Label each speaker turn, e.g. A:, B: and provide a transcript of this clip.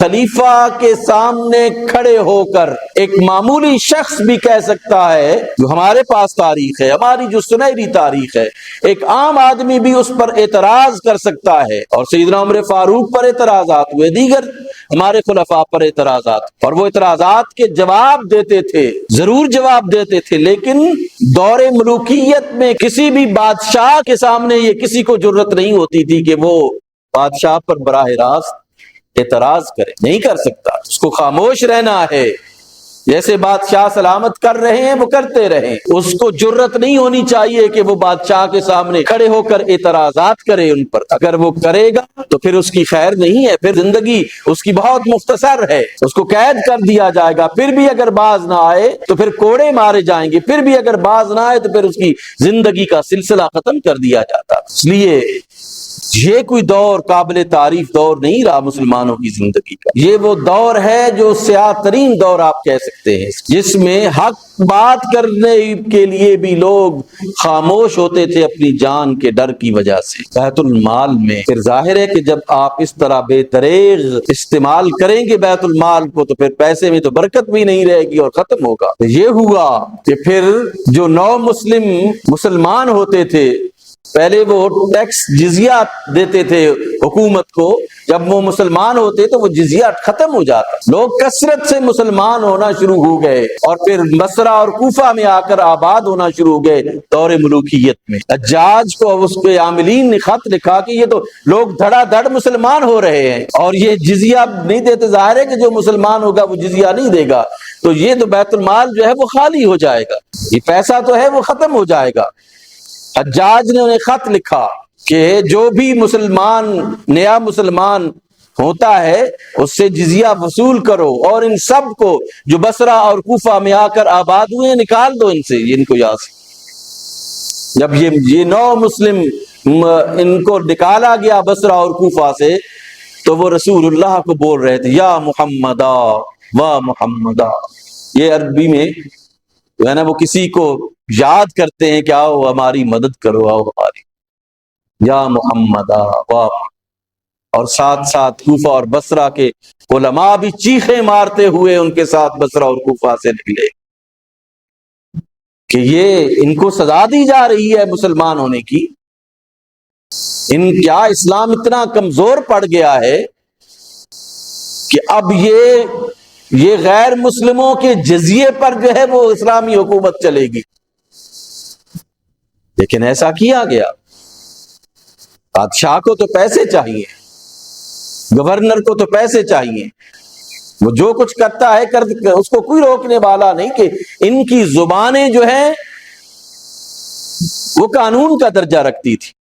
A: خلیفہ کے سامنے کھڑے ہو کر ایک معمولی شخص بھی کہہ سکتا ہے، جو ہمارے پاس تاریخ ہے، ہماری جو سنہری تاریخ ہے، ایک عام آدمی بھی اس پر اعتراض کر سکتا ہے، اور سیدنا عمر فاروق پر اعتراضات ہوئے، دیگر ہمارے خلفاء پر اعتراضات، اور وہ اعتراضات کے جواب دیتے تھے، ضرور جواب دیتے تھے، لیکن دور ملوکیت میں کسی بھی بادشاہ کے سامنے یہ کسی کو جرت نہیں ہوتی تھی کہ وہ بادشاہ پر براہ راست اعتراض کرے، نہیں کر سکتا، اس کو خاموش رہنا ہے، جیسے بادشاہ سلامت کر رہے ہیں وہ کرتے رہیں، اس کو جرت نہیں ہونی چاہیے کہ وہ بادشاہ کے سامنے کھڑے ہو کر اعتراضات کرے ان پر، اگر وہ کرے گا تو پھر اس کی خیر نہیں ہے، پھر زندگی اس کی بہت مختصر ہے، اس کو قید کر دیا جائے گا، پھر بھی اگر باز نہ آئے تو پھر کوڑے مارے جائیں گے، پھر بھی اگر باز نہ آئے تو پھر اس کی زندگی کا سلسلہ ختم کر دیا جاتا، اس لیے یہ کوئی دور قابل تعریف دور نہیں رہا مسلمانوں کی زندگی کا، یہ وہ دور ہے جو سیاہ ترین دور آپ کہہ سکتے ہیں، جس میں حق بات کرنے کے لیے بھی لوگ خاموش ہوتے تھے اپنی جان کے ڈر کی وجہ سے۔ بیت المال میں پھر ظاہر ہے کہ جب آپ اس طرح بے دریغ استعمال کریں گے بیت المال کو تو پھر پیسے میں تو برکت بھی نہیں رہے گی اور ختم ہوگا۔ یہ ہوا کہ پھر جو نو مسلمان ہوتے تھے، پہلے وہ ٹیکس جزیہ دیتے تھے حکومت کو، جب وہ مسلمان ہوتے تو وہ جزیہ ختم ہو جاتا، لوگ کثرت سے مسلمان ہونا شروع ہو گئے، اور پھر بصرہ اور کوفہ میں آ کر آباد ہونا شروع ہو گئے دور ملوکیت میں۔ حجاج کو اس کے عاملین نے خط لکھا کہ یہ تو لوگ دھڑا دھڑ مسلمان ہو رہے ہیں اور یہ جزیہ نہیں دیتے، ظاہر ہے کہ جو مسلمان ہوگا وہ جزیہ نہیں دے گا، تو یہ تو بیت المال جو ہے وہ خالی ہو جائے گا، یہ پیسہ تو ہے وہ ختم ہو جائے گا۔ حجاج نے انہیں خط لکھا کہ جو بھی نیا مسلمان ہوتا ہے اس سے جزیہ وصول کرو، اور ان سب کو جو بصرہ اور کوفہ میں آ کر آباد ہوئے نکال دو ان سے، ان کو یہاں سے۔ جب یہ نو مسلم ان کو نکالا گیا بصرہ اور کوفہ سے، تو وہ رسول اللہ کو بول رہے تھے، یا محمدا و محمدا، یہ عربی میں جو ہے نا وہ کسی کو یاد کرتے ہیں کہ آؤ ہماری مدد کرو، آؤ ہماری، یا محمدا و، اور ساتھ ساتھ کوفہ اور بصرہ کے علماء بھی چیخیں مارتے ہوئے ان کے ساتھ بصرہ اور کوفہ سے نکلے کہ یہ ان کو سزا دی جا رہی ہے مسلمان ہونے کی، کیا اسلام اتنا کمزور پڑ گیا ہے کہ اب یہ غیر مسلموں کے جزیے پر جو ہے وہ اسلامی حکومت چلے گی؟ لیکن ایسا کیا گیا۔ بادشاہ کو تو پیسے چاہیے، گورنر کو تو پیسے چاہیے، وہ جو کچھ کرتا ہے اس کو کوئی روکنے والا نہیں، کہ ان کی زبانیں جو ہیں وہ قانون کا درجہ رکھتی تھی،